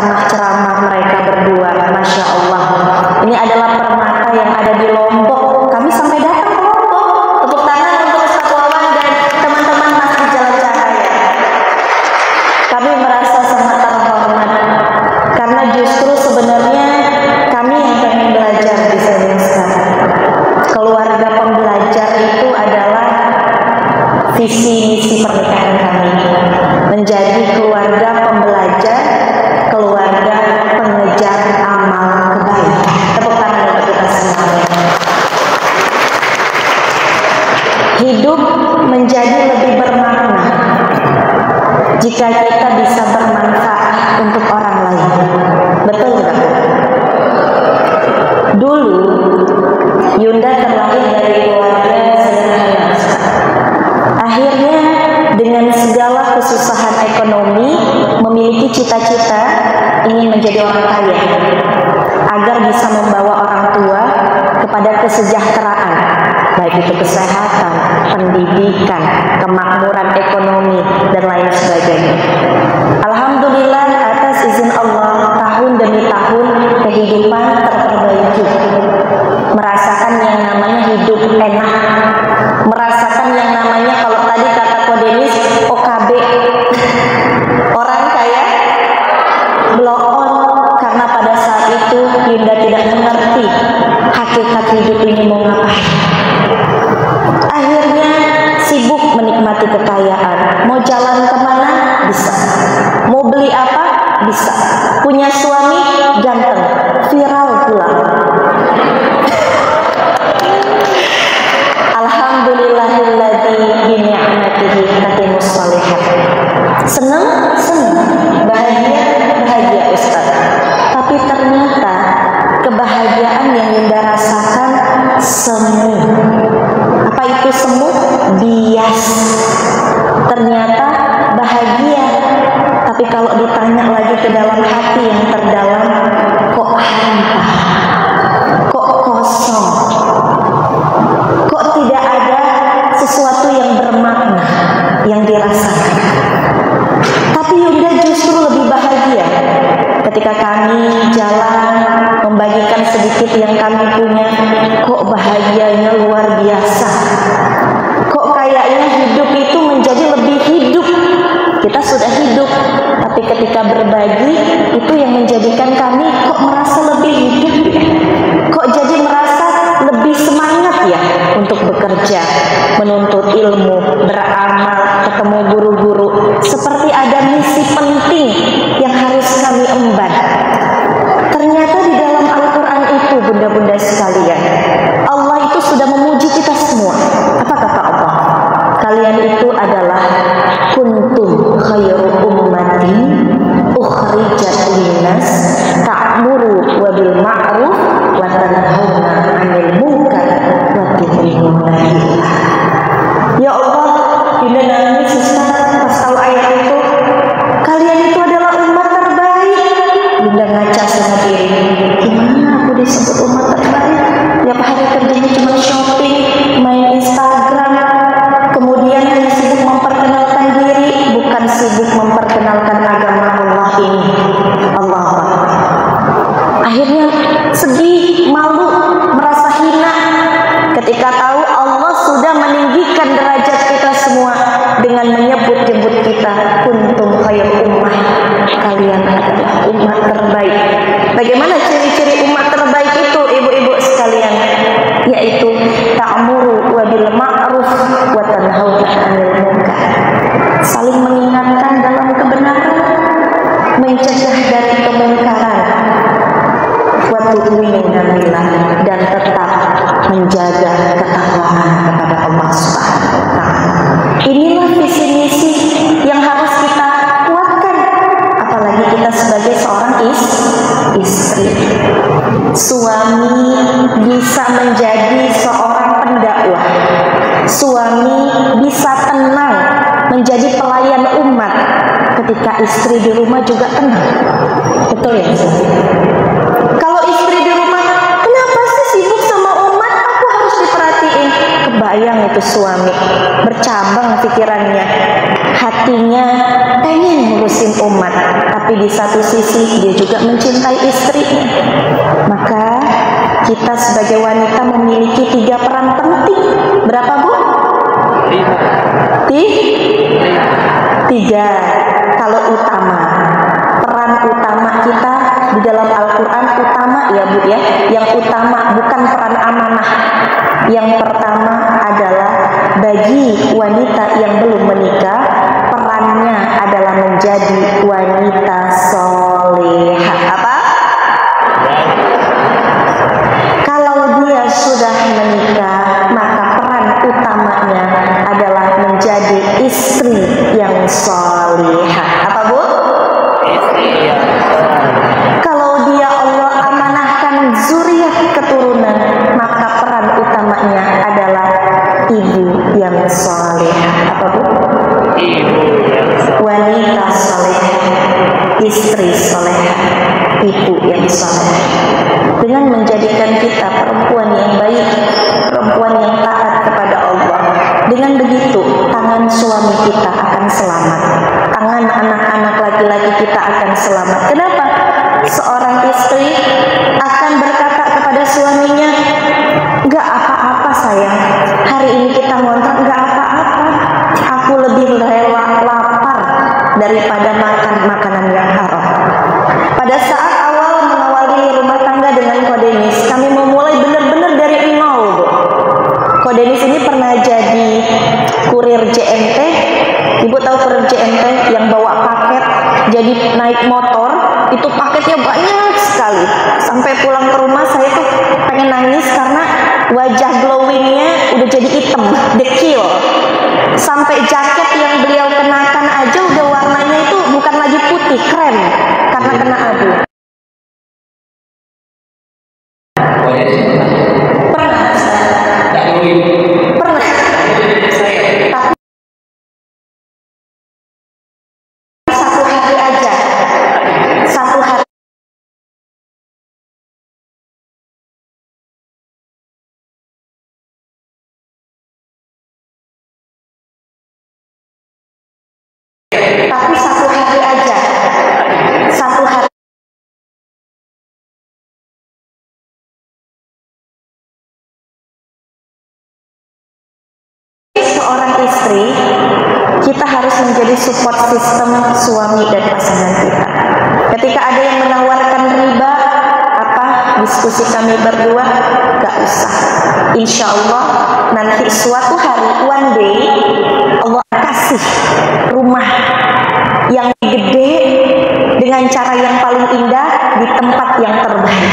ceramah-ceramah mereka berdua. Masya Allah, ini adalah permata yang ada di Lombok. Kami sampai datang ke Lombok. Tepuk tangan untuk Ustaz Wawan dan teman-teman Masjid Jalan Cahaya. Kami merasa sangat terhormat karena justru sebenarnya kami yang pengen belajar di sini sekarang. Keluarga pembelajar itu adalah visi misi pernikahan kami, menjadi keluarga pembelajar, keluarga pengejar amal kebaikan. Tepuk tangan untuk kita semuanya. Hidup menjadi lebih bermakna jika kita bisa bermanfaat untuk orang lain. Betul nggak? Dulu Yunda terlahir dari keluarga sederhana. Akhirnya dengan segala kesusahan ekonomi memiliki cita-cita ingin menjadi orang kaya agar bisa membawa orang tua kepada kesejahteraan, baik itu kesehatan, pendidikan, kemakmuran ekonomi dan lain sebagainya. Alhamdulillah atas izin Allah, tahun demi tahun kehidupan terperbaiki. Merasakan yang namanya hidup enak, merasakan yang namanya kalau tadi kata Kodenis OKB, orang kaya blow on, karena pada saat itu Yunda tidak mengerti hakikat hidup ini mau ngapain. Akhirnya sibuk menikmati kekayaan, mau jalan kemana bisa, mau beli apa bisa, punya suami ganteng, viral pula. Alhamdulillahilladzi bi ni'matihi tatimmus shalihat. Senang, bahagia Ustaz. Tapi ternyata kebahagiaan yang Yunda rasakan semu. Apa itu semu? Bias. Ternyata bahagia, tapi kalau ditanya lagi ke dalam hati yang terdalam, kok hampa, kok kosong, kok tidak ada sesuatu yang bermakna yang dirasakan. Tapi Yunda justru lebih bahagia ketika kami jalan membagikan sedikit yang kami punya. Kok bahagianya luar biasa, kok kayaknya hidup itu menjadi lebih hidup. Kita sudah hidup, tapi ketika berbagi itu yang menjadikan kami kok merasa lebih hidup ya, kok jadi merasa lebih semangat ya untuk bekerja, menuntut ilmu, beramal, ketemu guru-guru, seperti ada misi penting yang harus kami emban. Ternyata di dalam Al-Quran itu, bunda-bunda sekalian, Allah itu sudah memuji kita semua. Apa kata Allah? Kalian itu adalah kuntum khairu ummatin ukhrijat linnas ta'muru wa bil ma'ruf wa tanhauna 'anil munkar wa tu'minuna billah. Ya Allah, Yunda nangis Ustaz pas tahu ayat itu. Kalian itu adalah umat terbaik. Yunda ngaca sama diri, gimana aku disebut umat terbaik? Tiap hari kerjanya cuma shopping, main Instagram, kemudian hanya sibuk memperkenalkan diri, bukan sibuk memperkenalkan agama Allah ini. Allah. Akhirnya sedih, malu, merasa hina ketika tahu Allah sudah meninggikan derajat kita semua dengan menyebut-nyebut kita kuntum khairu ummah. Kalian adalah umat terbaik. Bagaimana ciri-ciri umat terbaik itu, ibu-ibu sekalian? Yaitu ta'muru wa bil ma'ruf wa tanhauna 'anil munkar. Saling mengingatkan dalam kebenaran, mencegah dari kemungkaran. Wa tu'minuna billah, dan tetap menjaga ketakwaan kepada Allah Subhanahu wa taala. Inilah visi misi yang harus kita kuatkan, apalagi kita sebagai seorang istri. Suami bisa menjadi seorang pendakwah, suami bisa tenang menjadi pelayan umat ketika istri di rumah juga tenang. Betul ya? Kalau istri di rumah, kenapa sih sibuk sama umat? Aku harus diperhatiin. Kebayang terbayang itu suami, bercabang pikirannya, hatinya pengen ngurusin umat, tapi di satu sisi dia juga mencintai istrinya. Maka kita sebagai wanita memiliki 3 peran penting. Berapa, Bu? 3. Kalau utama, peran utama kita di dalam Al-Quran utama ya Bu ya. Yang utama bukan peran amanah. Yang pertama adalah bagi wanita yang belum menikah, perannya adalah menjadi wanita solehah. Apa? Kalau dia sudah menikah, maka peran utamanya adalah menjadi istri yang solehah. Apa Bu? Kalau dia Allah amanahkan zuriat keturunan, maka peran utamanya adalah ibu yang solehah. Apa Bu? Wanita solehah, istri solehah, ibu yang solehah. Dengan menjadikan kita perempuan yang baik, perempuan yang taat kepada Allah, dengan begitu tangan suami kita akan selamat, tangan anak-anak laki-laki kita akan selamat. Kenapa? Seorang istri akan berkata kepada suaminya, "Gak apa-apa sayang, hari ini kita ngontrak, gak apa-apa, aku lebih rela lapar daripada makan makanan yang haram." Pada saat awal mengawali rumah tangga dengan Kodenis, kami memulai benar-benar dari nol, Bu. Kodenis ini pernah jadi kurir JNT. Ibu tahu kurir JNT yang bawa paket, jadi naik motor, itu paketnya banyak sekali. Sampai pulang ke rumah saya tuh pengen nangis karena wajah glowingnya udah jadi hitam, dekil. Sampai jaket yang beliau kenakan aja udah warnanya itu bukan lagi putih, krem, karena kena abu. Pernah. Tapi satu hari aja. Satu hari. Tapi satu hari aja. Satu hari. Seorang istri, kita harus menjadi support system suami dan pasangan kita. Ketika ada yang menawarkan riba, apa diskusi kami berdua, gak usah. Insya Allah nanti suatu hari, one day, Allah kasih rumah yang gede dengan cara yang paling indah di tempat yang terbaik.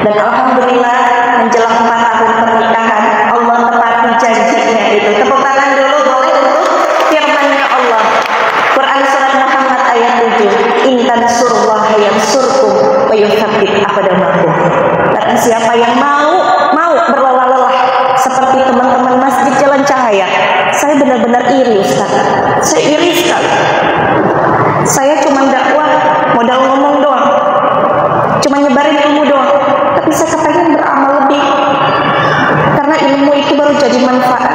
Dan alhamdulillah menjelang 4 tahun pernikahan, Allah tepati janjinya itu. Tepuk tangan dulu boleh untuk firman-Nya Allah. Quran surat Muhammad ayat 7. In tansurullaha yansurkum wa yutsabbit aqdamakum. Dan siapa yang mau berlelah-lelah seperti teman-teman Masjid Jalan Cahaya. Saya benar-benar iri, Ustaz. Saya iri sekali. Saya cuma dakwah, modal ngomong doang, cuma nyebarin ilmu doang, tapi saya kepengen beramal lebih, karena ilmu itu baru jadi manfaat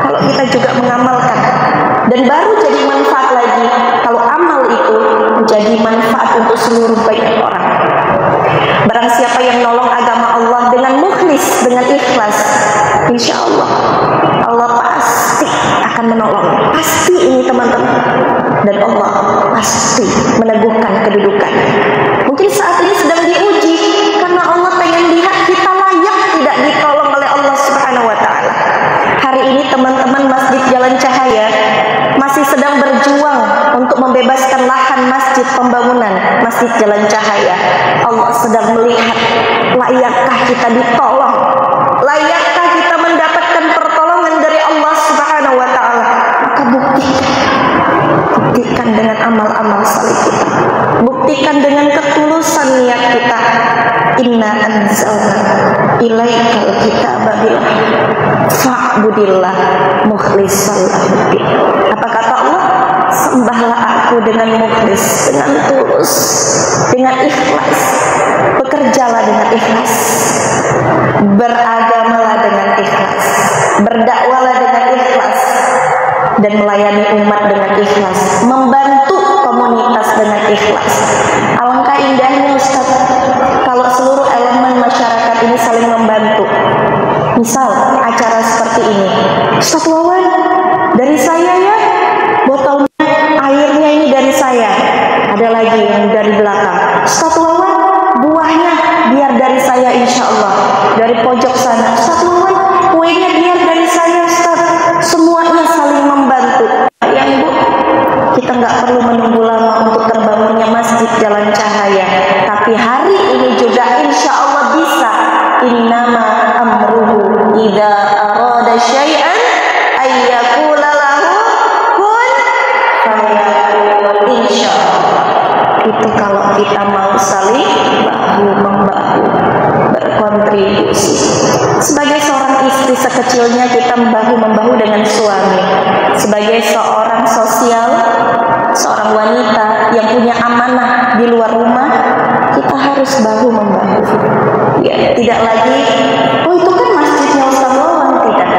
kalau kita juga mengamalkan, dan baru jadi manfaat lagi kalau amal itu menjadi manfaat untuk seluruh banyak orang. Barang siapa yang nolong agama Allah dengan mukhlis, dengan ikhlas, insya Allah Allah pasti akan menolong. Pasti ini teman-teman. Dan Allah pasti meneguhkan kedudukan. Mungkin saat ini sedang diuji karena Allah pengen lihat kita layak tidak ditolong oleh Allah Subhanahu wa Ta'ala. Hari ini teman-teman Masjid Jalan Cahaya masih sedang berjuang untuk membebaskan lahan masjid, pembangunan Masjid Jalan Cahaya. Allah sedang melihat layakkah kita ditolong, layakkah kita mendapatkan pertolongan dari Allah Subhanahu wa Ta'ala. Maka buktikan dengan amal-amal saleh kita, buktikan dengan ketulusan niat kita. Inna anzalna ilaikal kitaba bil fa'budillah mukhlishan lahu. Apa kata Allah? Sembahlah aku dengan mukhlis, dengan tulus, dengan ikhlas. Bekerjalah dengan ikhlas, beragamalah dengan ikhlas, berdakwah dan melayani umat dengan ikhlas, membantu komunitas dengan ikhlas. Alangkah indahnya Ustaz kalau seluruh elemen masyarakat ini saling membantu. Misal acara seperti ini, Ustaz Wawan, dari saya ya, botolnya airnya ini dari saya. Ada lagi yang dari belakang, Ustaz Wawan, buahnya biar dari saya insya Allah. Dari pojok sana, Ustaz Wawan, kuenya biar dari saya Ustaz. Semuanya saling membantu. Ya Ibu, kita nggak perlu menunggu lama untuk terbangunnya masjid Jalan Cahaya, tapi hari ini juga insya Allah bisa. Innama amruhu idza arada syai'an ayyaqula lahu kun fayakun. Insya Allah itu kalau kita mau saling bahu membahu berkontribusi. Sebagai seorang istri sekecilnya kita bahu membahu dengan suami. Sebagai seorang sosial, seorang wanita yang punya amanah di luar rumah, kita harus bahu membahu. Ya, tidak lagi, oh itu kan masjidnya Ustaz Wawan. Tidak.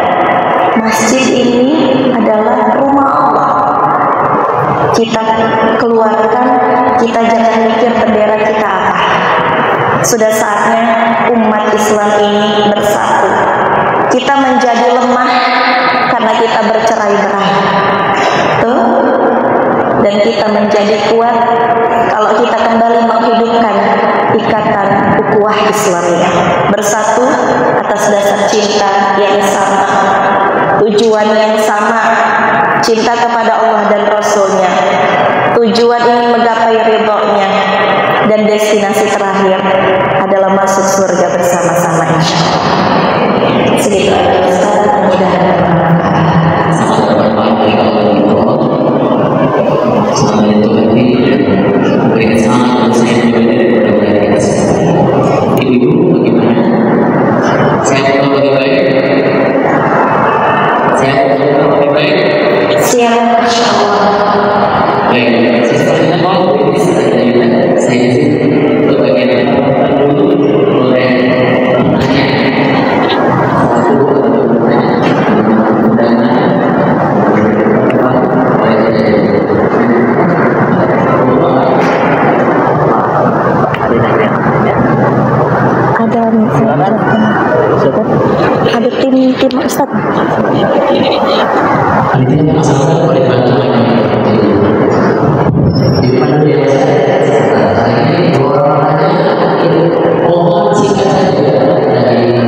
Masjid ini adalah rumah Allah. Kita keluarkan, kita jangan mikir bendera kita apa. Sudah saatnya umat Islam ini bersatu. Kita menjadi lemah karena kita bercerai-berai. Tuh. Dan kita menjadi kuat kalau kita kembali menghidupkan ikatan ukhuwah Islamiyah. Bersatu atas dasar cinta yang sama, tujuan yang sama, cinta kepada Allah dan Rasul-Nya, tujuan ingin menggapai ridhonya, dan destinasi terakhir adalah masuk surga bersama-sama insya Allah. Segitu aja Ustaz, mudah-mudahan itu lagi berikan semangat saya berbeda daripada ibu bagaimana? Saya tahu lebih baik. Saya tahu lebih baik. siap insya Allah. Baik, sepertinya mau ini saya di sini untuk bagian dulu boleh bertanya satu dan ada tim Ustaz. Ada tim masalah boleh bantu di depan dia saya ini dua orang aja mohon singkat saja dari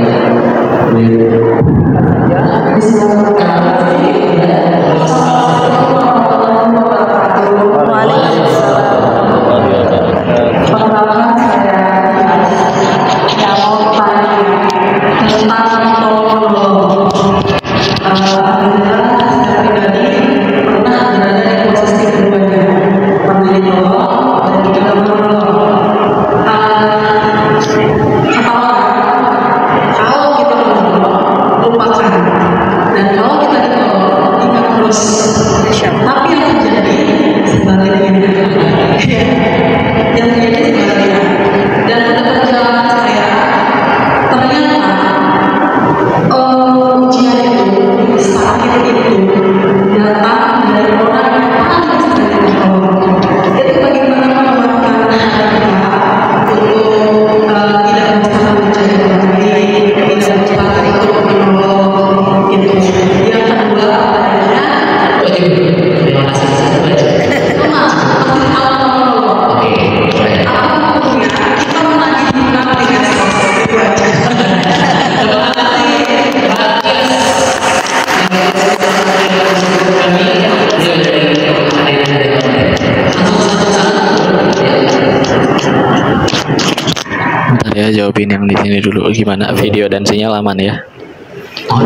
ya, jawabin yang di sini dulu gimana video dan sinyal aman ya,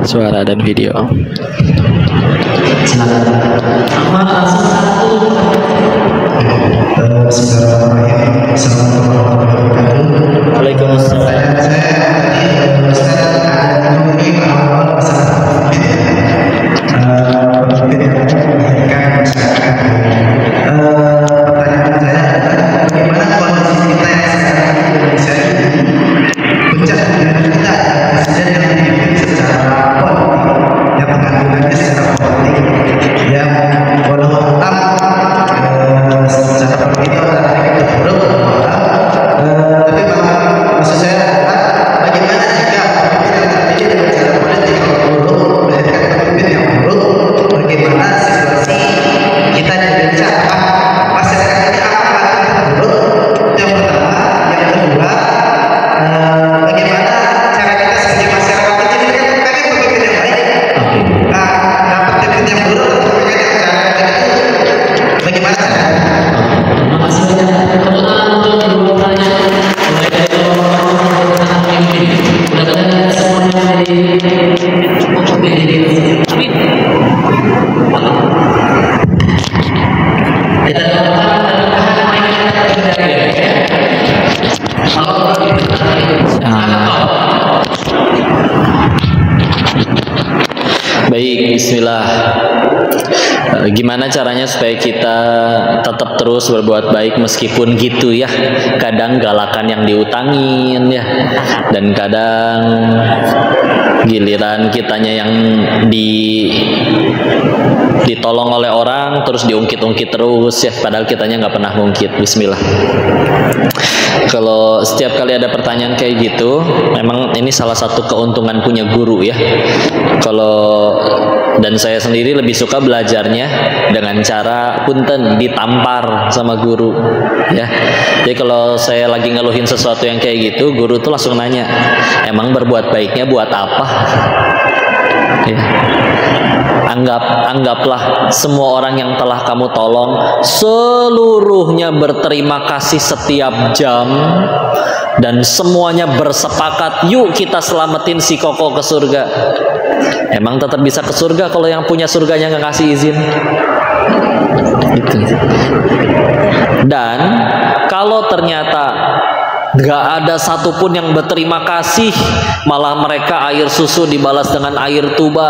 suara dan video. Bismillahirrahmanirrahim. Assalamualaikum warahmatullahi wabarakatuh. Waalaikumsalam. Yang cukup sampai jadi amin. Kita doakan Baik, bismillah. Gimana caranya supaya kita tetap terus berbuat baik meskipun gitu ya, kadang galakan yang diutangin ya, dan kadang giliran kitanya yang ditolong oleh orang terus diungkit-ungkit terus ya, padahal kitanya nggak pernah ngungkit. Bismillah. Kalau setiap kali ada pertanyaan kayak gitu, memang ini salah satu keuntungan punya guru ya. Dan saya sendiri lebih suka belajarnya dengan cara punten ditampar sama guru ya. Jadi kalau saya lagi ngeluhin sesuatu yang kayak gitu, guru tuh langsung nanya, emang berbuat baiknya buat apa? Ya. Anggaplah semua orang yang telah kamu tolong seluruhnya berterima kasih setiap jam, dan semuanya bersepakat yuk kita selamatin si Koko ke surga. Emang tetap bisa ke surga kalau yang punya surganya nggak kasih izin? Gitu. Dan kalau ternyata gak ada satupun yang berterima kasih, malah mereka air susu dibalas dengan air tuba,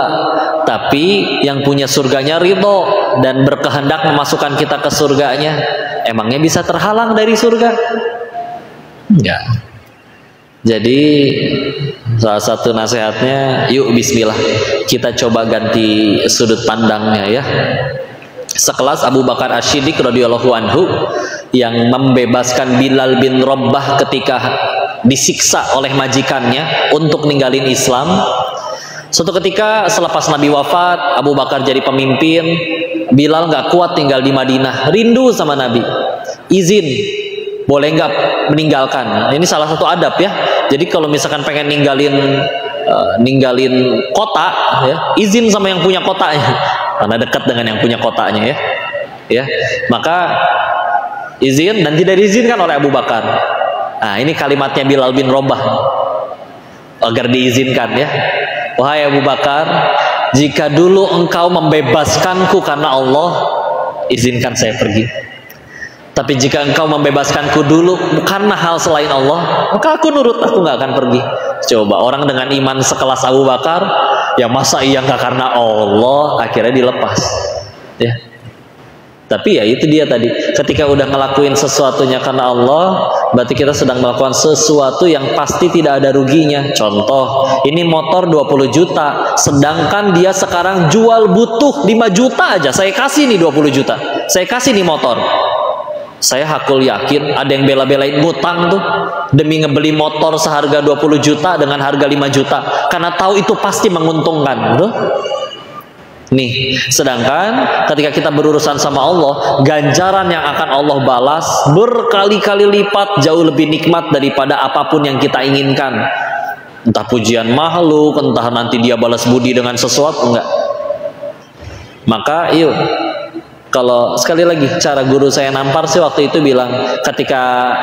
tapi yang punya surganya ridho dan berkehendak memasukkan kita ke surganya, emangnya bisa terhalang dari surga? Ya. Jadi salah satu nasihatnya, yuk bismillah, kita coba ganti sudut pandangnya ya. Sekelas Abu Bakar Asy-Siddiq radhiyallahu anhu yang membebaskan Bilal bin Rabah ketika disiksa oleh majikannya untuk ninggalin Islam. Suatu ketika selepas Nabi wafat, Abu Bakar jadi pemimpin, Bilal nggak kuat tinggal di Madinah, rindu sama Nabi. Izin, boleh nggak meninggalkan? Ini salah satu adab ya. Jadi kalau misalkan pengen ninggalin kota, ya, izin sama yang punya kotanya, karena dekat dengan yang punya kotanya ya. Maka izin, dan tidak diizinkan oleh Abu Bakar. Nah, ini kalimatnya Bilal bin Rabah agar diizinkan ya. Wahai Abu Bakar, jika dulu engkau membebaskanku karena Allah, izinkan saya pergi. Tapi jika engkau membebaskanku dulu karena hal selain Allah, maka aku nurut, aku nggak akan pergi. Coba orang dengan iman sekelas Abu Bakar, ya masa iya nggak karena Allah, akhirnya dilepas ya. Tapi ya itu dia tadi, ketika udah ngelakuin sesuatunya karena Allah, berarti kita sedang melakukan sesuatu yang pasti tidak ada ruginya. Contoh, ini motor 20 juta, sedangkan dia sekarang jual butuh 5 juta aja, saya kasih nih 20 juta, saya kasih nih motor. Saya hakul yakin ada yang bela-belain ngutang tuh demi ngebeli motor seharga 20 juta dengan harga 5 juta, karena tahu itu pasti menguntungkan tuh. Nih, sedangkan ketika kita berurusan sama Allah, ganjaran yang akan Allah balas berkali-kali lipat, jauh lebih nikmat daripada apapun yang kita inginkan. Entah pujian makhluk, entah nanti dia balas budi dengan sesuatu, enggak. Maka yuk, kalau sekali lagi cara guru saya nampar sih waktu itu bilang, ketika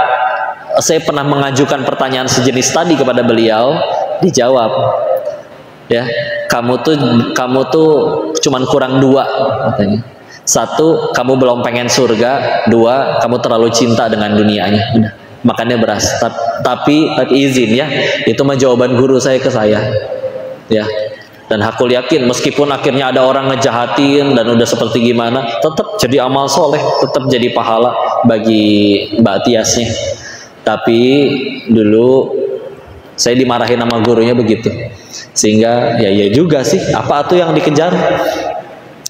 saya pernah mengajukan pertanyaan sejenis tadi kepada beliau, dijawab, ya, kamu tuh cuman kurang 2 katanya. 1, kamu belum pengen surga. 2, kamu terlalu cinta dengan dunianya. Udah, makannya beras. Tapi izin ya, itu mah jawaban guru saya ke saya ya. Dan hakul yakin meskipun akhirnya ada orang ngejahatin dan udah seperti gimana, tetap jadi amal soleh, tetap jadi pahala bagi Mbak Tiasnya. Tapi dulu saya dimarahin sama gurunya begitu, sehingga ya juga sih, apa tuh yang dikejar?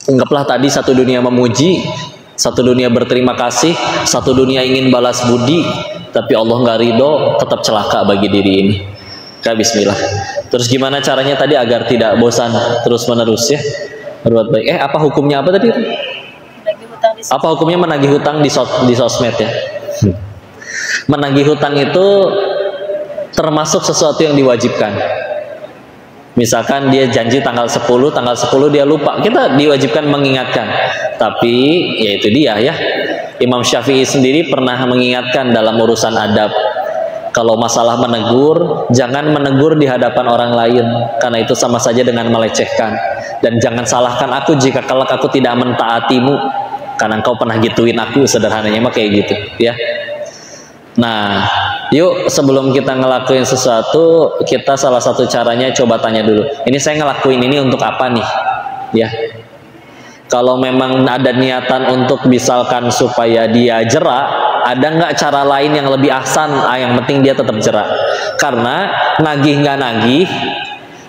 Anggaplah tadi satu dunia memuji, satu dunia berterima kasih, satu dunia ingin balas budi, tapi Allah nggak ridho, tetap celaka bagi diri ini. Kak, bismillah. Terus gimana caranya tadi agar tidak bosan terus menerus ya berbuat baik? Apa hukumnya apa tadi? Apa hukumnya menagih hutang di sosmed ya? Menagih hutang itu termasuk sesuatu yang diwajibkan. Misalkan dia janji tanggal 10 dia lupa, kita diwajibkan mengingatkan. Tapi ya itu dia ya, Imam Syafi'i sendiri pernah mengingatkan dalam urusan adab, Kalau masalah menegur, jangan menegur di hadapan orang lain, karena itu sama saja dengan melecehkan. Dan jangan salahkan aku jika kelak aku tidak mentaatimu, karena engkau pernah gituin aku, sederhananya mah kayak gitu, ya. Nah, yuk sebelum kita ngelakuin sesuatu, kita salah satu caranya coba tanya dulu. Ini saya ngelakuin ini untuk apa nih? Ya. Kalau memang ada niatan untuk misalkan supaya dia jerak, ada nggak cara lain yang lebih ahsan? Yang penting dia tetap jerak. Karena nagih nggak nagih,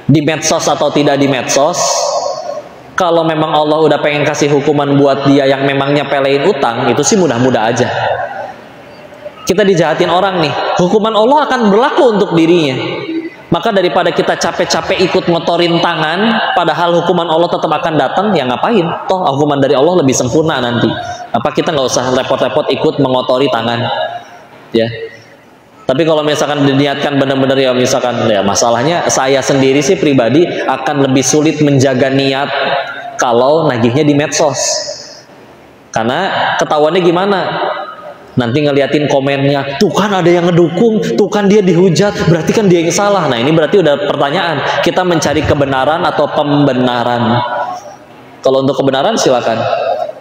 di medsos atau tidak di medsos, kalau memang Allah udah pengen kasih hukuman buat dia yang memang nyepelein utang, itu sih mudah-mudah aja. Kita dijahatin orang nih, hukuman Allah akan berlaku untuk dirinya. Maka daripada kita capek-capek ikut ngotorin tangan, padahal hukuman Allah tetap akan datang, ya ngapain? Toh hukuman dari Allah lebih sempurna nanti. Apa kita nggak usah repot-repot ikut mengotori tangan, ya? Tapi kalau misalkan diniatkan benar-benar ya misalkan ya masalahnya saya sendiri sih pribadi akan lebih sulit menjaga niat kalau nagihnya di medsos. Karena ketahuannya gimana? Nanti ngeliatin komennya, tuh kan ada yang ngedukung, tuh kan dia dihujat, berarti kan dia yang salah. Nah ini berarti udah pertanyaan, kita mencari kebenaran atau pembenaran. Kalau untuk kebenaran silakan,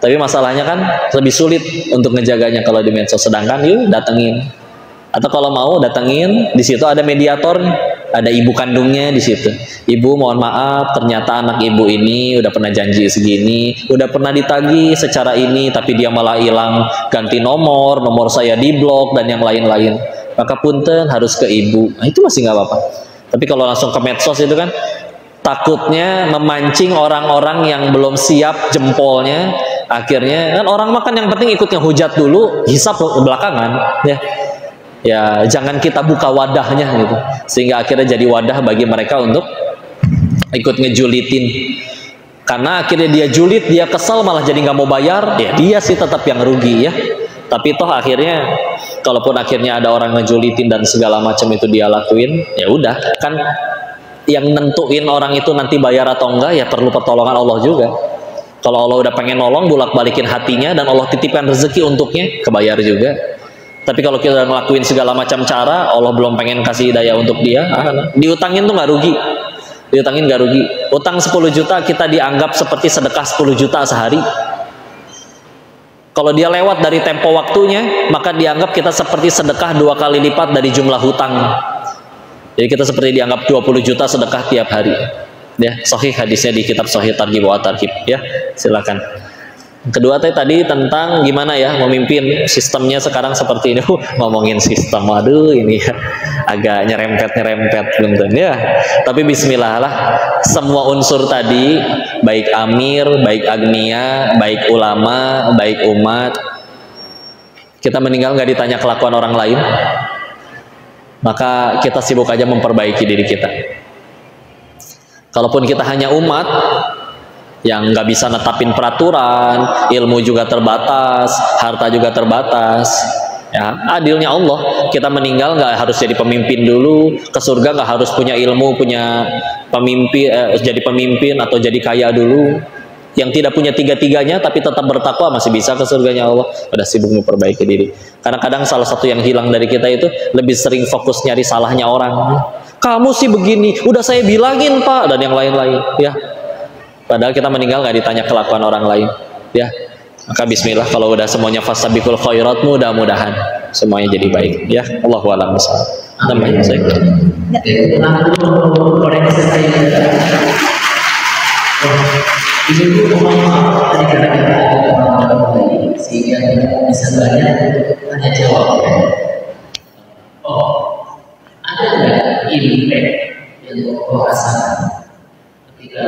tapi masalahnya kan lebih sulit untuk ngejaganya kalau di medsos. Sedangkan yuk datengin, atau kalau mau datengin, di situ ada mediatornya, ada ibu kandungnya di situ. Ibu mohon maaf, ternyata anak ibu ini udah pernah janji segini, udah pernah ditagih secara ini, tapi dia malah hilang, ganti nomor saya diblok dan yang lain-lain. Maka punten harus ke ibu. Nah, itu masih nggak apa-apa. Tapi kalau langsung ke medsos itu kan takutnya memancing orang-orang yang belum siap jempolnya. Akhirnya kan orang makan yang penting ikut ngehujat dulu, hisap belakangan, ya. Ya jangan kita buka wadahnya gitu, sehingga akhirnya jadi wadah bagi mereka untuk ikut ngejulitin. Karena akhirnya dia julit, dia kesal malah jadi nggak mau bayar, ya dia sih tetap yang rugi ya. Tapi toh akhirnya, kalaupun akhirnya ada orang ngejulitin dan segala macam itu dia lakuin, ya udah kan yang nentuin orang itu nanti bayar atau enggak ya perlu pertolongan Allah juga. Kalau Allah udah pengen nolong, bolak-balikin hatinya dan Allah titipkan rezeki untuknya, kebayar juga. Tapi kalau kita udah ngelakuin segala macam cara, Allah belum pengen kasih hidayah untuk dia, diutangin tuh nggak rugi. Diutangin nggak rugi. Utang 10 juta kita dianggap seperti sedekah 10 juta sehari. Kalau dia lewat dari tempo waktunya, maka dianggap kita seperti sedekah 2 kali lipat dari jumlah hutang. Jadi kita seperti dianggap 20 juta sedekah tiap hari. Ya, sahih hadisnya di kitab Sahih Targhib wa Tarhib. Ya, silakan. Kedua tadi tentang gimana ya memimpin, sistemnya sekarang seperti ini. Ngomongin sistem, aduh ini ya, agak nyerempet belum ya. Tapi bismillah lah, semua unsur tadi, baik amir, baik agnia, baik ulama, baik umat, kita meninggal nggak ditanya kelakuan orang lain, maka kita sibuk aja memperbaiki diri kita. Kalaupun kita hanya umat yang nggak bisa netapin peraturan, ilmu juga terbatas, harta juga terbatas, ya adilnya Allah, kita meninggal nggak harus jadi pemimpin dulu, ke surga nggak harus punya ilmu, punya pemimpin, jadi pemimpin atau jadi kaya dulu. Yang tidak punya tiga-tiganya tapi tetap bertakwa masih bisa ke surganya Allah. Udah sibuk memperbaiki diri. Karena kadang salah satu yang hilang dari kita itu lebih sering fokus nyari salahnya orang. Kamu sih begini, udah saya bilangin Pak, dan yang lain-lain, ya. Padahal kita meninggal nggak ditanya kelakuan orang lain, ya. Maka bismillah, kalau udah semuanya fasabiqul khairat, mudah-mudahan semuanya jadi baik, ya. Allahu a'lam bishawab. Namanya saya. Ibu tadi kata-kata sehingga bisa banyak tanya jawab. Oh, ada nggak impact yang rasakan ketika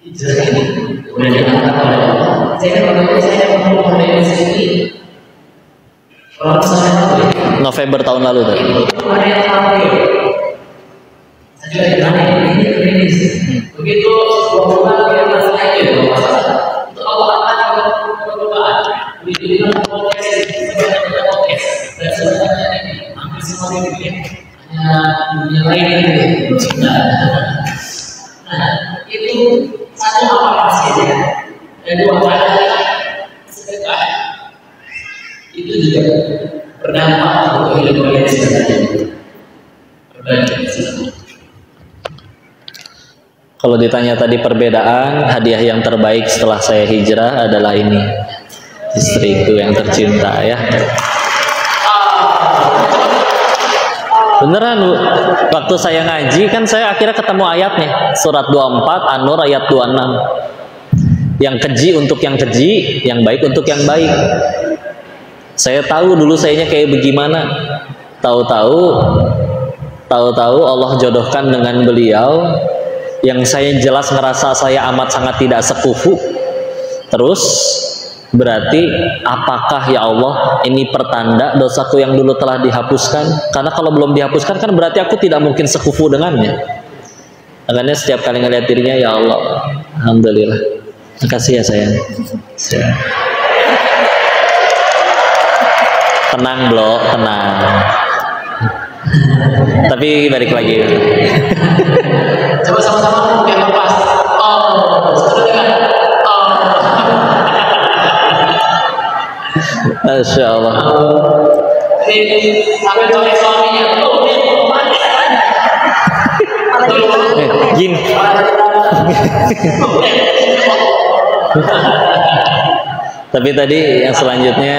hijrah ini kemudian diangkat oleh Allah? Saya mau mulai sini kalau misalnya November tahun lalu tadi. Ada yang tahu saya juga ini begitu sebuah bulan dia masalah itu untuk Allah akan berubah begitu kita podcast dan sebenarnya ini hampir semua ini hanya dunia lain itu nah itu satu apa hasilnya dan dua kali sedekah itu juga berdampak untuk hidup Kalau ditanya tadi perbedaan, hadiah yang terbaik setelah saya hijrah adalah ini, istriku yang tercinta ya. Beneran Bu, waktu saya ngaji kan saya akhirnya ketemu ayatnya, surat 24 An-Nur ayat 26. Yang keji untuk yang keji, yang baik untuk yang baik. Saya tahu dulu sayanya kayak bagaimana. Tahu-tahu Allah jodohkan dengan beliau yang saya jelas ngerasa saya amat sangat tidak sekufu. Terus berarti apakah ya Allah ini pertanda dosaku yang dulu telah dihapuskan? Karena kalau belum dihapuskan kan berarti aku tidak mungkin sekufu dengannya. Makanya setiap kali ngeliat dirinya, ya Allah, alhamdulillah, makasih ya sayang. Tenang Blo, tenang. Tapi balik lagi. Coba sama-sama yang lepas. Masya Allah. Ini sampai colek suaminya. Gini. Tapi tadi yang selanjutnya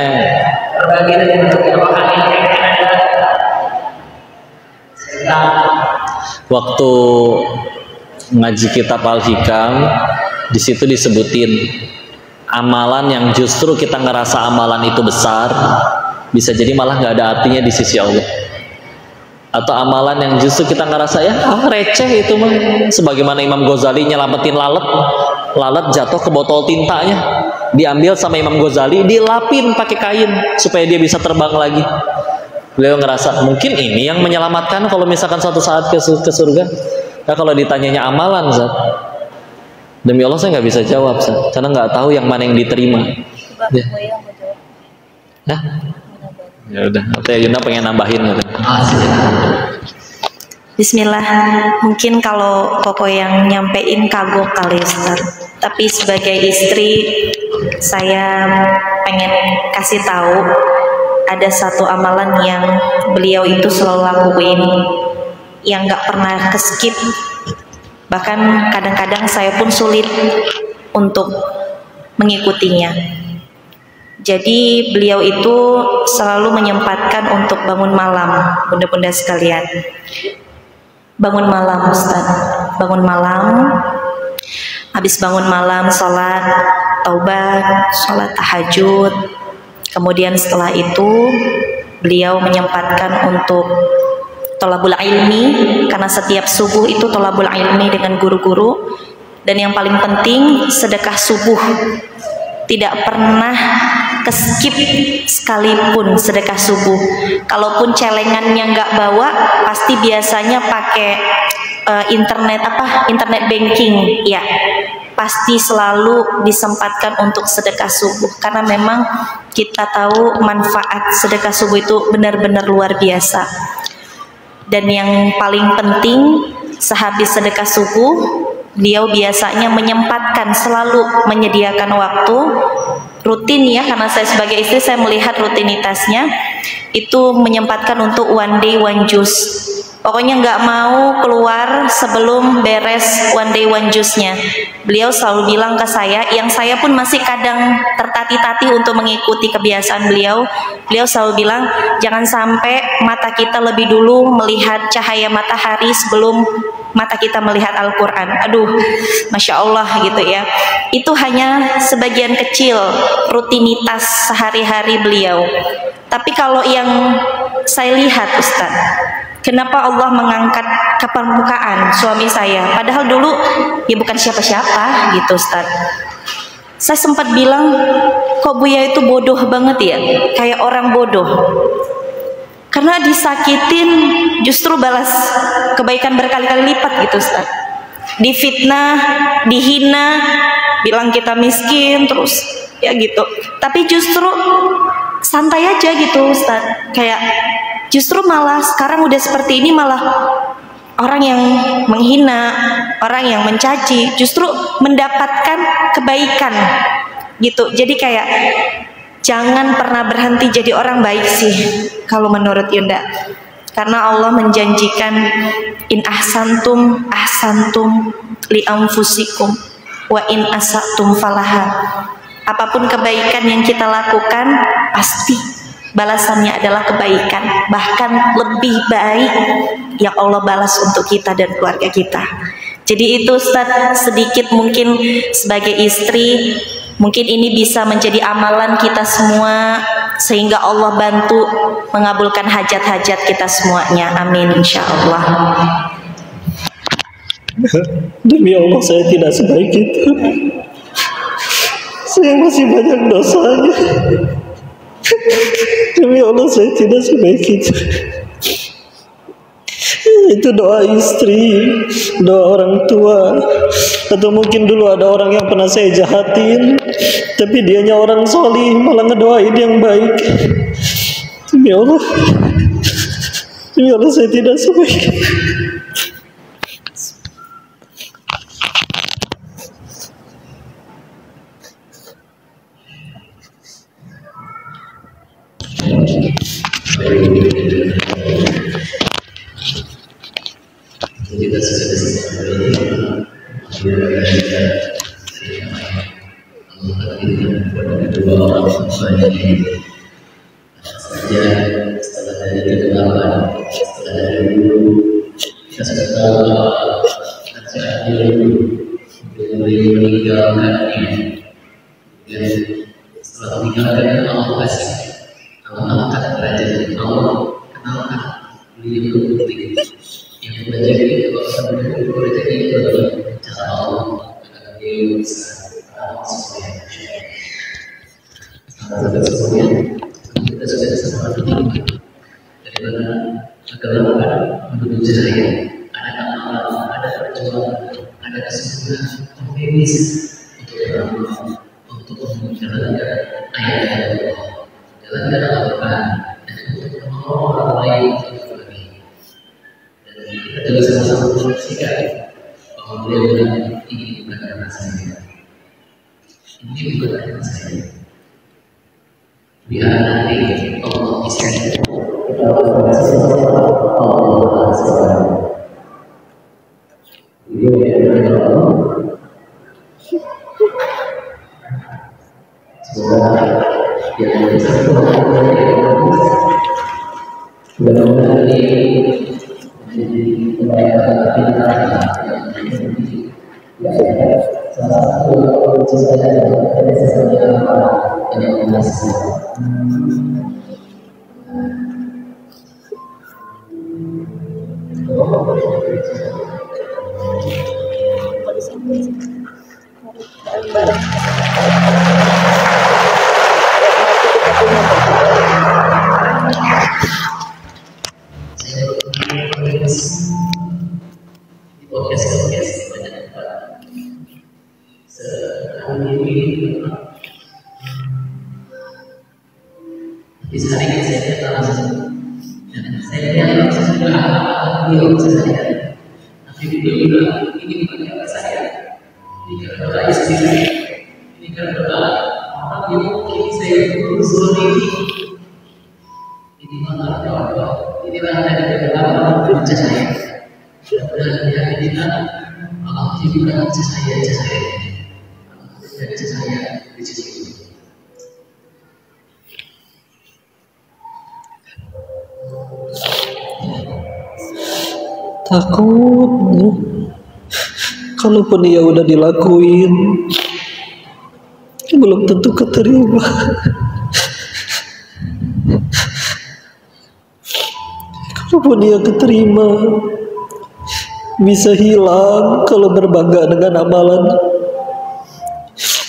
berbagi dari beberapa kali waktu ngaji kitab Al-Hikam, di situ disebutin amalan yang justru kita ngerasa amalan itu besar, bisa jadi malah nggak ada artinya di sisi Allah. Atau amalan yang justru kita ngerasa ya receh itu mah, sebagaimana Imam Ghazali nyelamatin lalat jatuh ke botol tintanya, diambil sama Imam Ghazali, dilapin pakai kain supaya dia bisa terbang lagi. Beliau ngerasa mungkin ini yang menyelamatkan kalau misalkan suatu saat ke surga. Nah, kalau ditanyanya amalan, Zat, demi Allah saya nggak bisa jawab, Zat, karena nggak tahu yang mana yang diterima. Ya. Nah, ya udah. Teh Yuna pengen nambahin gitu. Bismillah, mungkin kalau Koko yang nyampein kagok kali Ustaz. Tapi sebagai istri, saya pengen kasih tahu ada satu amalan yang beliau itu selalu lakuin, yang gak pernah keskip. Bahkan kadang-kadang saya pun sulit untuk mengikutinya. Jadi beliau itu selalu menyempatkan untuk bangun malam, bunda-bunda sekalian. Bangun malam Ustaz, bangun malam. Habis bangun malam, sholat taubat, sholat tahajud. Kemudian setelah itu beliau menyempatkan untuk tolabul ilmi, karena setiap subuh itu tolabul ilmi dengan guru-guru. Dan yang paling penting sedekah subuh, tidak pernah keskip sekalipun sedekah subuh. Kalaupun celengannya nggak bawa, pasti biasanya pakai internet banking ya, pasti selalu disempatkan untuk sedekah subuh, karena memang kita tahu manfaat sedekah subuh itu benar-benar luar biasa. Dan yang paling penting, sehabis sedekah subuh beliau biasanya menyempatkan, selalu menyediakan waktu rutin ya, karena saya sebagai istri saya melihat rutinitasnya itu menyempatkan untuk one day one juice. Pokoknya nggak mau keluar sebelum beres one day one juice-nya. Beliau selalu bilang ke saya, yang saya pun masih kadang tertati-tati untuk mengikuti kebiasaan beliau. Beliau selalu bilang, jangan sampai mata kita lebih dulu melihat cahaya matahari sebelum mata kita melihat Al-Quran. Aduh, Masya Allah gitu ya. Itu hanya sebagian kecil rutinitas sehari-hari beliau. Tapi kalau yang saya lihat Ustaz, kenapa Allah mengangkat ke permukaan suami saya? Padahal dulu ya bukan siapa-siapa gitu Ustaz. Saya sempat bilang, kok Buya itu bodoh banget ya, kayak orang bodoh. Karena disakitin justru balas kebaikan berkali-kali lipat gitu Ustaz. Difitnah, dihina, bilang kita miskin terus ya gitu. Tapi justru santai aja gitu Ustaz. Kayak justru malah sekarang udah seperti ini, malah orang yang menghina, orang yang mencaci justru mendapatkan kebaikan gitu. Jadi kayak jangan pernah berhenti jadi orang baik sih kalau menurut Yunda. Karena Allah menjanjikan in ahsantum ahsantum li anfusikum wa in asatum falaha. Apapun kebaikan yang kita lakukan pasti balasannya adalah kebaikan, bahkan lebih baik yang Allah balas untuk kita dan keluarga kita. Jadi itu Ustaz, sedikit mungkin sebagai istri, mungkin ini bisa menjadi amalan kita semua sehingga Allah bantu mengabulkan hajat-hajat kita semuanya. Amin insyaallah. Demi Allah saya tidak sebaik itu. Saya masih banyak dosanya. Demi Allah saya tidak sebaik itu. Itu doa istri, doa orang tua, atau mungkin dulu ada orang yang pernah saya jahatin, tapi dianya orang solih malah ngedoain yang baik. Demi Allah saya tidak sebaik itu. Kita sudah dua orang saja setelah dari kegelapan, setelah dari dulu kita sudah tahu kerjaan dulu meninggalkan ini, dan setelah meninggalkan Allah kasih Allah angkat derajat Allah, kenalkan beliau penting yang menjadi derajat itu adalah cara Allah agar beliau bisa sesuai kita sudah sama daripada kegelapan menuju cahaya, ada amalan, ada perjuangan, ada kesempatan optimis untuk beramal, untuk menjalankan ayat-ayat Allah, jalankan Al-Quran, dan untuk menolong orang lain untuk berbagi. Dan kita juga sama-sama menyaksikan bahwa beliau bilang ini bukan karena saya, ini bukan karena saya. Biar nanti Allah istri Allah ini semoga yang benar-benar ini menjadi kebaikan kita salah satu kunci saya adalah sesuatu yang Allah. Di sana saya tahu, saya sudah beliau saya, tapi beliau bilang ini bukan karena saya, ini karena istri saya, ini karena orang yang mungkin saya urus ini, ini mana ada, ini mana ada dalam kerja saya, dan dia bilang Allah juga kerja saya, kerja saya di sini. Takut kalaupun dia udah dilakuin belum tentu keterima. Kalaupun dia keterima bisa hilang kalau berbangga dengan amalan.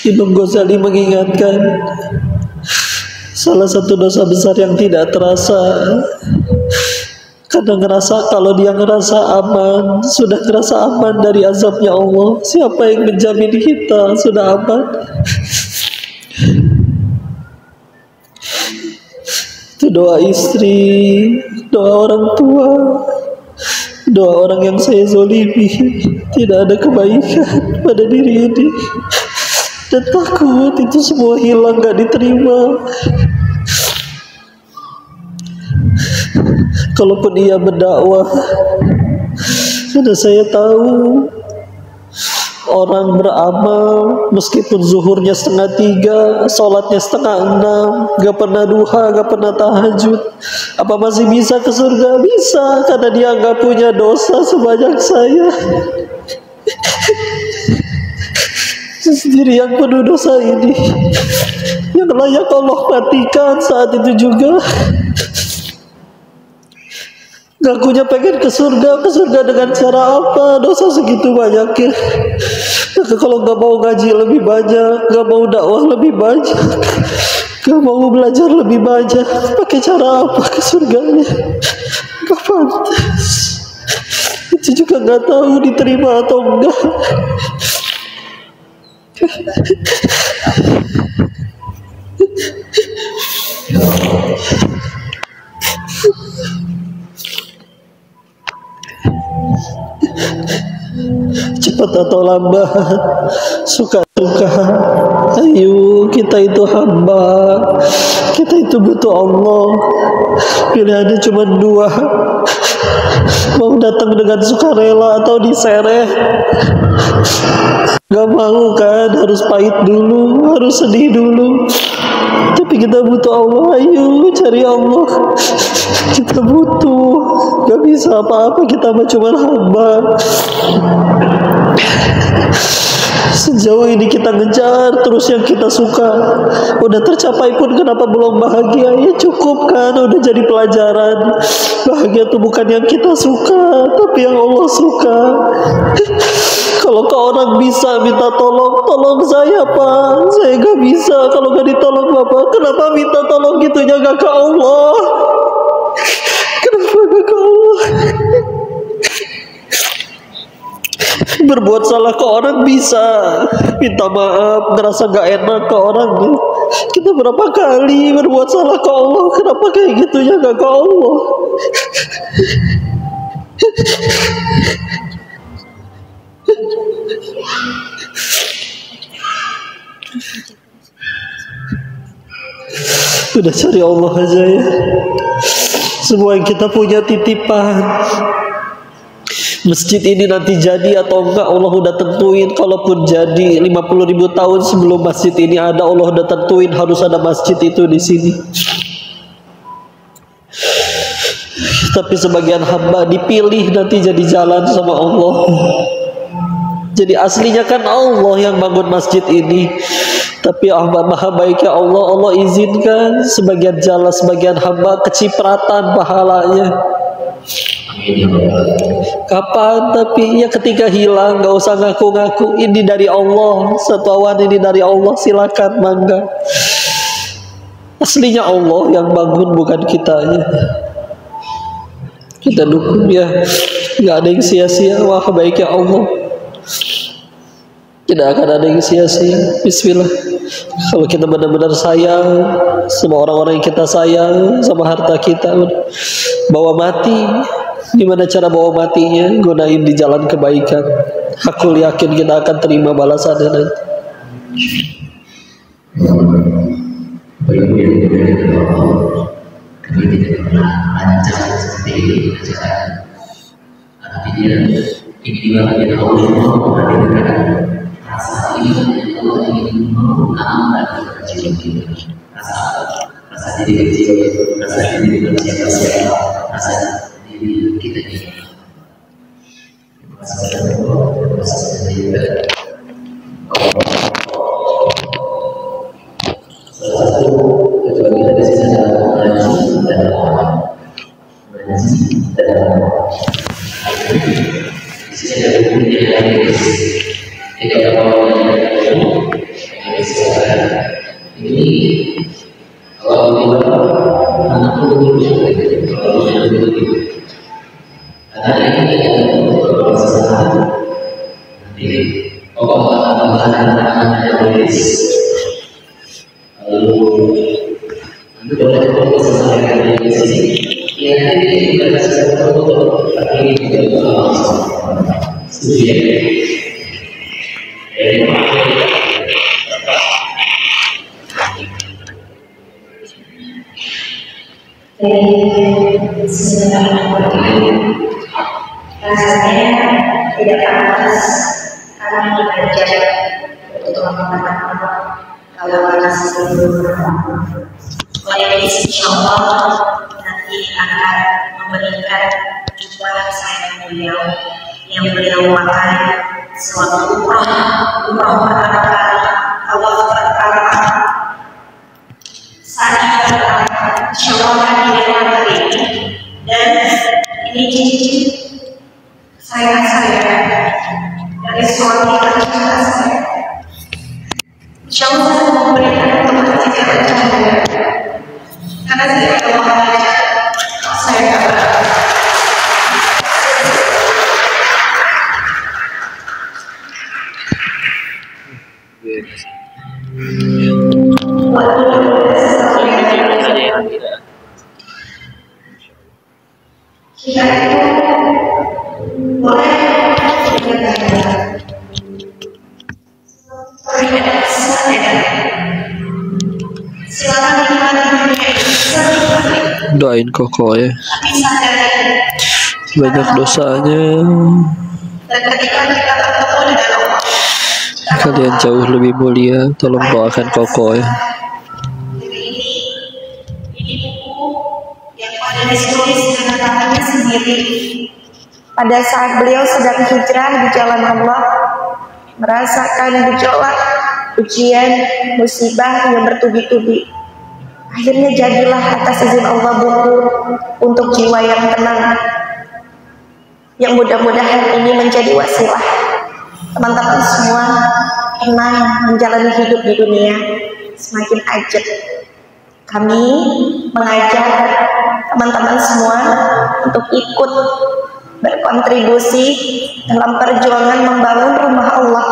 Imam Ghazali mengingatkan salah satu dosa besar yang tidak terasa karena ngerasa kalau dia ngerasa aman, sudah ngerasa aman dari azabnya Allah. Siapa yang menjamin kita sudah aman? Itu doa istri, doa orang tua, doa orang yang saya zolimi. Tidak ada kebaikan pada diri ini, dan takut itu semua hilang, gak diterima. kalaupun ia berdakwah, karena saya tahu orang beramal meskipun zuhurnya 2:30, sholatnya 5:30, gak pernah duha, gak pernah tahajud, apa masih bisa ke surga? Bisa, karena dia gak punya dosa sebanyak saya. Sendiri yang penuh dosa ini, yang layak Allah matikan saat itu juga. Ngakunya pengen ke surga dengan cara apa? Dosa segitu banyaknya. Kalau nggak mau ngaji lebih banyak, nggak mau dakwah lebih banyak, nggak mau belajar lebih banyak, pakai cara apa ke surganya? Nggak pantas. Itu juga nggak tahu diterima atau enggak. Cepat atau lambat, suka-suka, ayo, kita itu hamba, kita itu butuh Allah. Pilihannya cuma 2, mau datang dengan sukarela atau diseret. Gak mau kan, harus pahit dulu, harus sedih dulu. Tapi kita butuh Allah, ayo cari Allah. Kita butuh, gak bisa apa-apa, kita cuma hamba. Sejauh ini kita ngejar terus yang kita suka, udah tercapai pun kenapa belum bahagia? Ya cukup kan, udah jadi pelajaran. Bahagia itu bukan yang kita suka, tapi yang Allah suka. Kalau ke orang bisa minta tolong saya Pak, saya gak bisa. Kalau gak ditolong Bapak, kenapa minta tolong gitunya gak ke Allah? Kenapa gak ke Allah? Berbuat salah ke orang bisa, minta maaf, ngerasa gak enak ke orang. Kita berapa kali berbuat salah ke Allah, kenapa kayak gitunya gak ke Allah? Udah cari Allah aja ya. Semua yang kita punya titipan. Masjid ini nanti jadi atau enggak Allah udah tentuin. Kalaupun jadi 50.000 tahun sebelum masjid ini ada, Allah udah tentuin harus ada masjid itu di sini. Tapi sebagian hamba dipilih nanti jadi jalan sama Allah. Jadi aslinya kan Allah yang bangun masjid ini, tapi maha baiknya Allah izinkan sebagian jalan, sebagian hamba kecipratan pahalanya. Kapan? Tapi ya ketika hilang, gak usah ngaku-ngaku ini dari Allah, satuan ini dari Allah, silakan mangga. Aslinya Allah yang bangun, bukan kitanya. Kita dukung ya, gak ada yang sia-sia. Wah baiknya Allah, tidak akan ada yang sia-sia. Bismillah. Kalau kita benar-benar sayang sama orang-orang yang kita sayang, sama harta kita, bawa mati. Gimana cara bawa matinya? Gunain di jalan kebaikan. Aku yakin kita akan terima balasannya nanti. Kami tidak pernah lancar seperti ini acara. Artinya ini bagian Allah menghadirkan rasa ini yang Allah ingin menambah jiwa kita. Rasa diri kecil, rasa diri siapa-siapa, rasa diri kita ini. Rasa juga. Salah satu tujuan kita di sini adalah mengaji dan dakwah. Mengaji dan dakwah. Di sini ada buku yang Inggris. Jika dakwah yang Inggris ini kalau kita anak dulu kalau dulu karena ini adalah proses nanti Allah akan mengajarkan yang Inggris. Lalu boleh fokus sampaikan di sini. Ya ini kita sesuatu tapi ini juga setuju ya. atas kami mengajak untuk mengatakan kalau masih oleh insya Allah nanti akan memberikan jumpa saya beliau yang beliau makan suatu umrah pertama kali Allah pertama saat insya Allah di hari ini dan ini cincin saya dari suami tercinta saya. Insya Allah saya memberikan untuk jalan cahaya karena saya tahu saya kabar. Kita itu boleh doain Koko ya, banyak dosanya, kalian jauh lebih mulia. Tolong doakan Koko ya. Pada saat beliau sedang hijrah di jalan Allah, merasakan gejolak, ujian, musibah yang bertubi-tubi. Akhirnya jadilah atas izin Allah buku untuk jiwa yang tenang, yang mudah-mudahan ini menjadi wasilah teman-teman semua tenang menjalani hidup di dunia semakin ajak. Kami mengajak teman-teman semua untuk ikut berkontribusi dalam perjuangan membangun rumah Allah.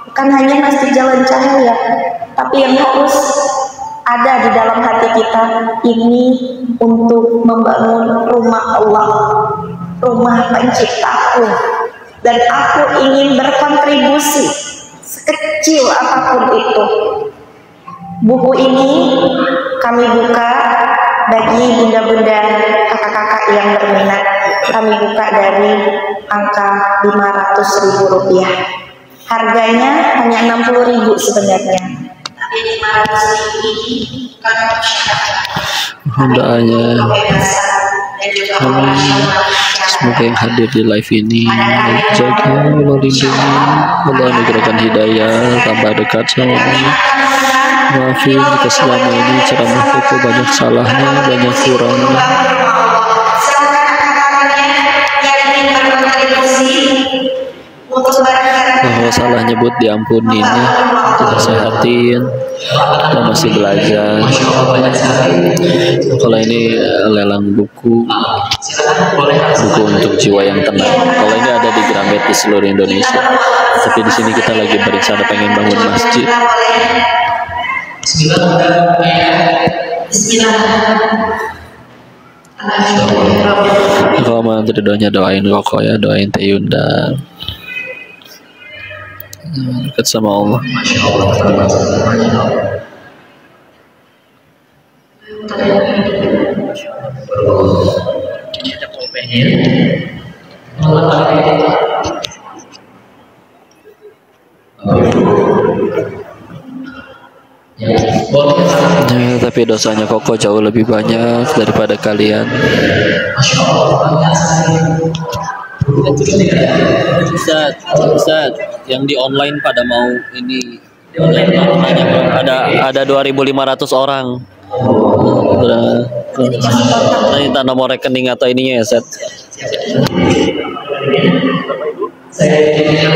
Bukan hanya masjid Jalan Cahaya, tapi yang harus ada di dalam hati kita ini untuk membangun rumah Allah, rumah penciptaku. Dan aku ingin berkontribusi sekecil apapun itu. Buku ini kami buka bagi bunda-bunda, kakak-kakak yang berminat. Kami buka dari angka Rp500.000. Harganya hanya Rp60.000 sebenarnya. Tapi Rp500.000 ini kami Doanya semoga yang hadir di live ini jaga, Allah lindungi, Allah anugerahkan hidayah, tambah dekat sama Allah. Maafin jika selama ini ceramah Koko banyak salahnya, banyak kurangnya. Bahwa salah nyebut diampunin ya, kita sehatin, kita masih belajar. Kalau ini lelang buku untuk jiwa yang tenang. Kalau ini ada di Gramet di seluruh Indonesia, tapi di sini kita lagi berencana pengen bangun masjid. Kalau mau doanya doain Koko ya, doain Teh Yunda dekat sama Allah. Ya, tapi dosanya Koko jauh lebih banyak daripada kalian. Ustaz, yang di online pada mau ini ada 2.500 orang. Minta nomor rekening atau ininya ya, Set.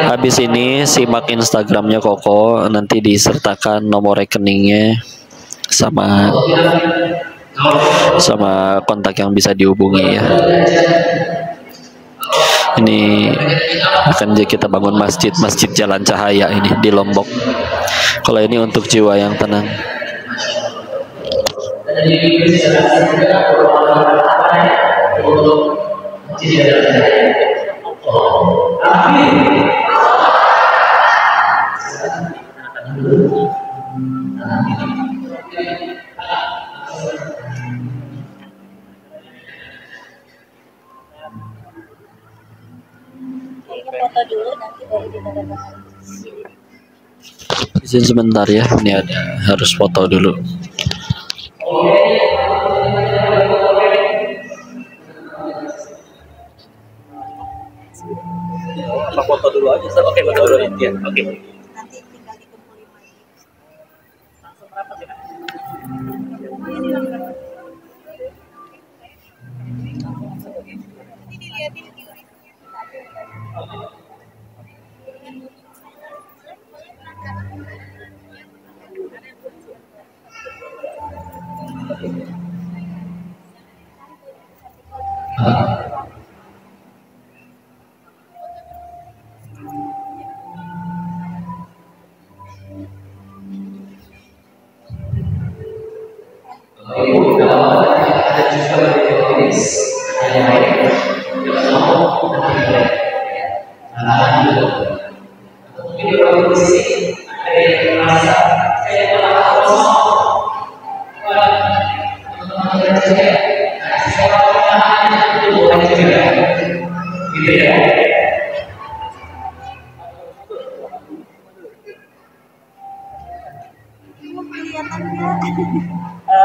Habis ini simak Instagramnya Koko, nanti disertakan nomor rekeningnya sama kontak yang bisa dihubungi ya. Ini akan kita bangun masjid Jalan Cahaya ini di Lombok. Kalau ini untuk jiwa yang tenang. foto Izin sebentar ya, ini ada harus foto dulu. Apa foto dulu aja? Oke, foto dulu ya. Oke. Nanti tinggal dikumpulin lagi. Langsung rapat ya.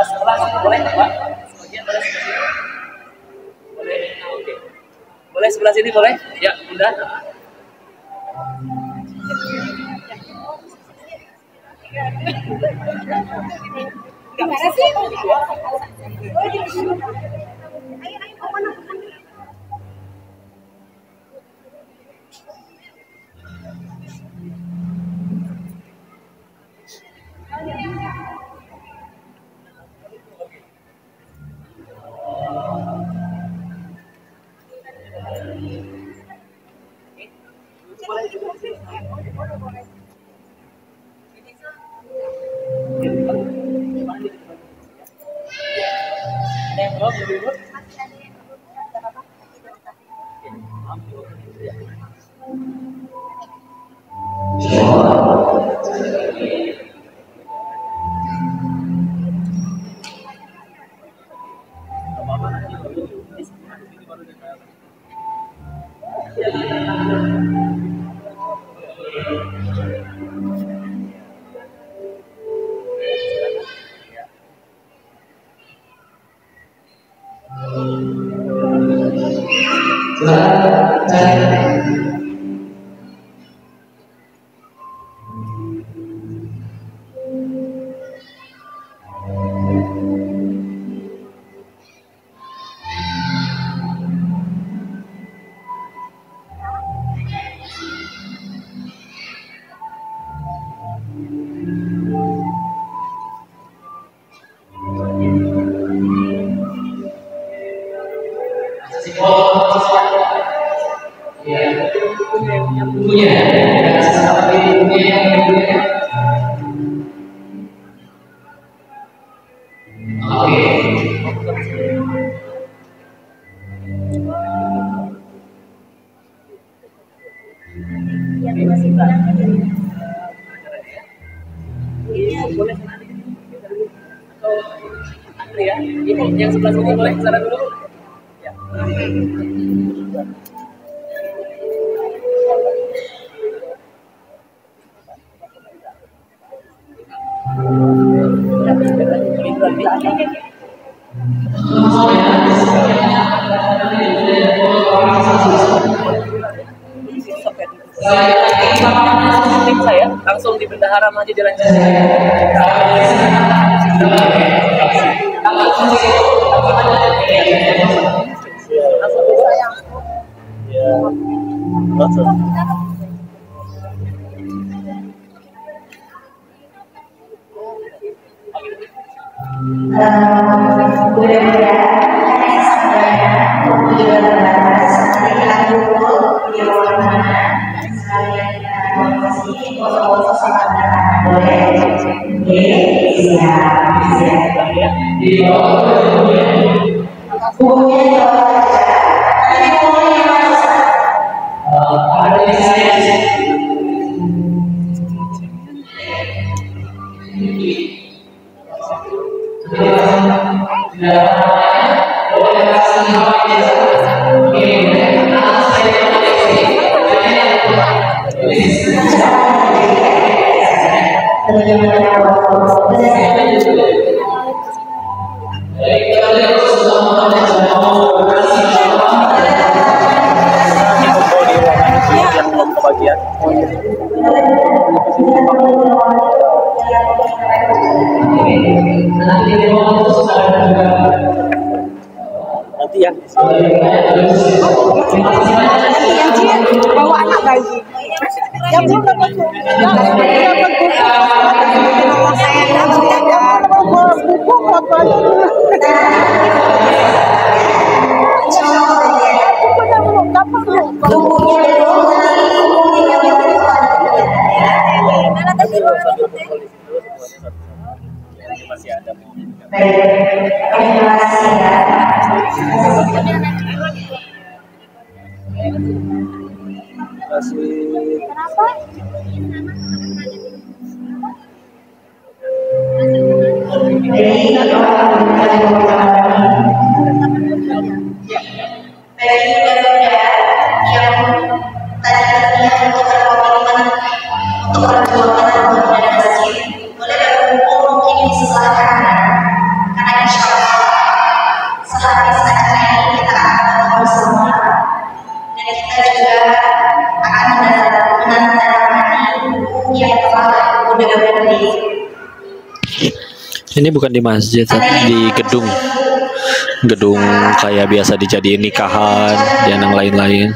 Sebelah sini boleh, Pak? Sebagian boleh sebelah sini. Boleh. Oke. Boleh sebelah sini boleh? Ya, Bunda. Gimana sih? Ada yang belum dulu? Ya, ini yang sebelah sini boleh sana dulu. Ya. Saya langsung di bendahara maju jalan Ini Nanti ya. Bawa anak bayi. Yang belum dapat masih ada. Ini bukan di masjid, tapi di gedung kayak biasa dijadiin nikahan dan yang lain-lain.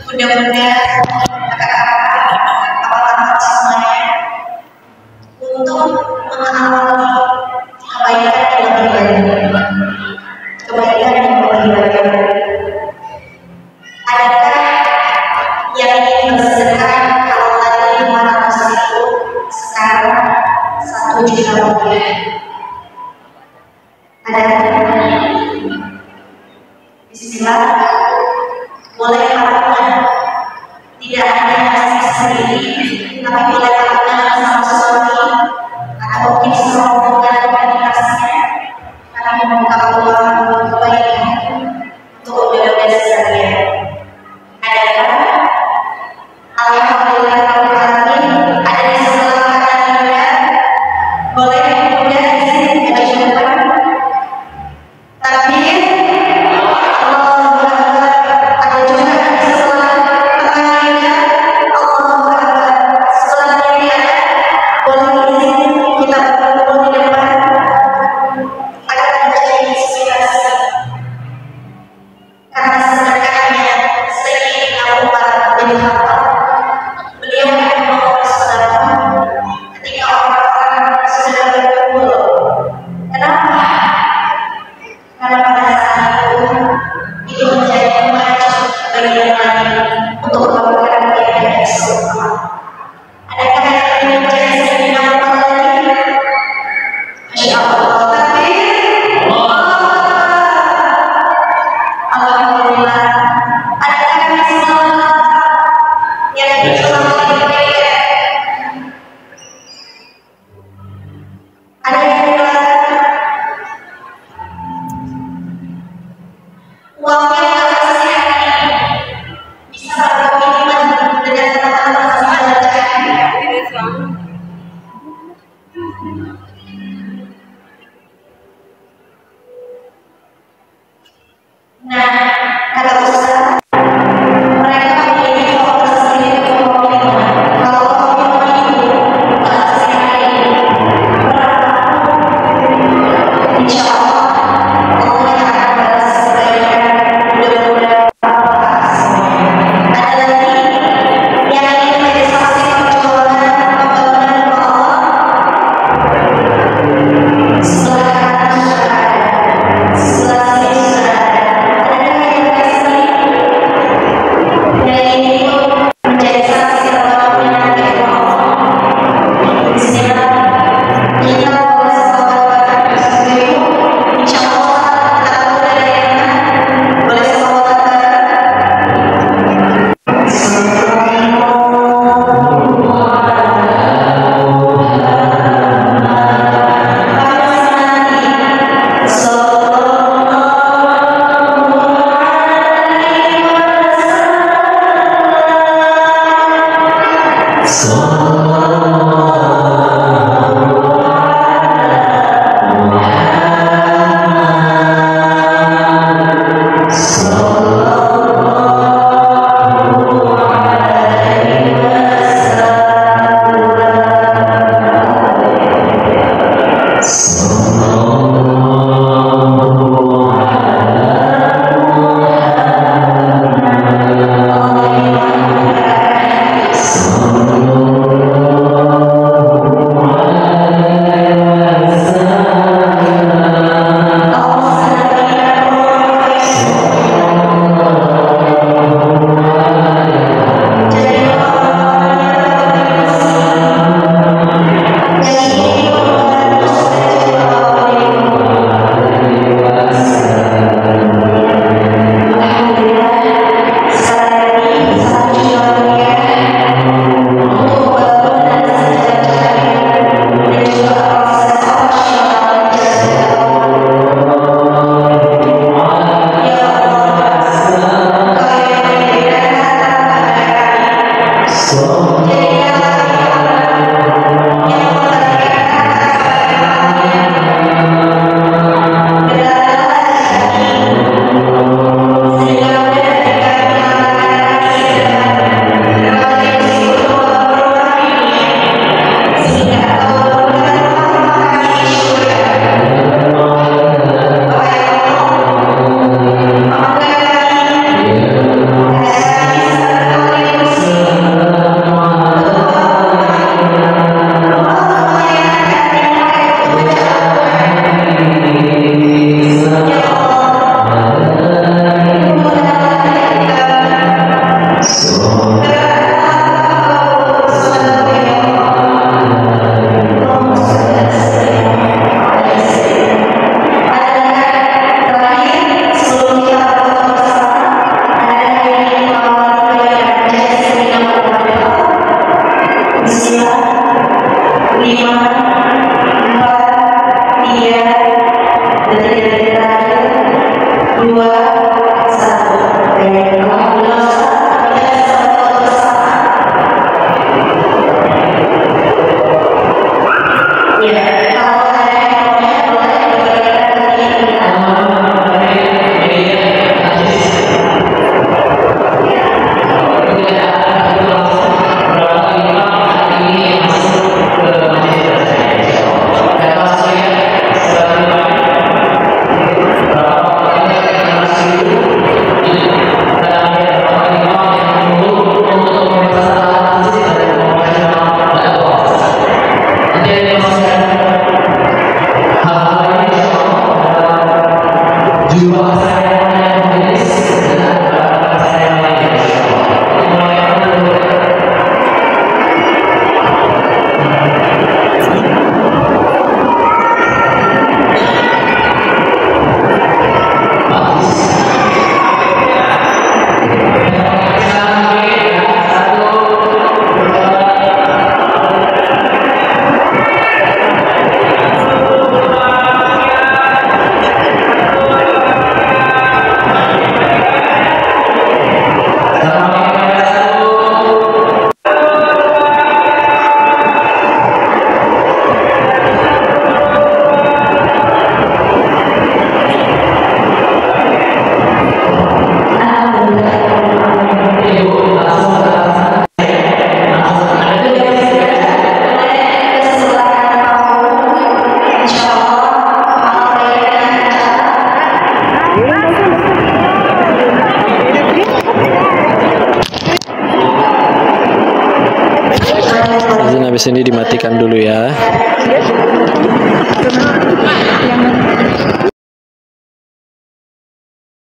Izin habis ini dimatikan dulu ya.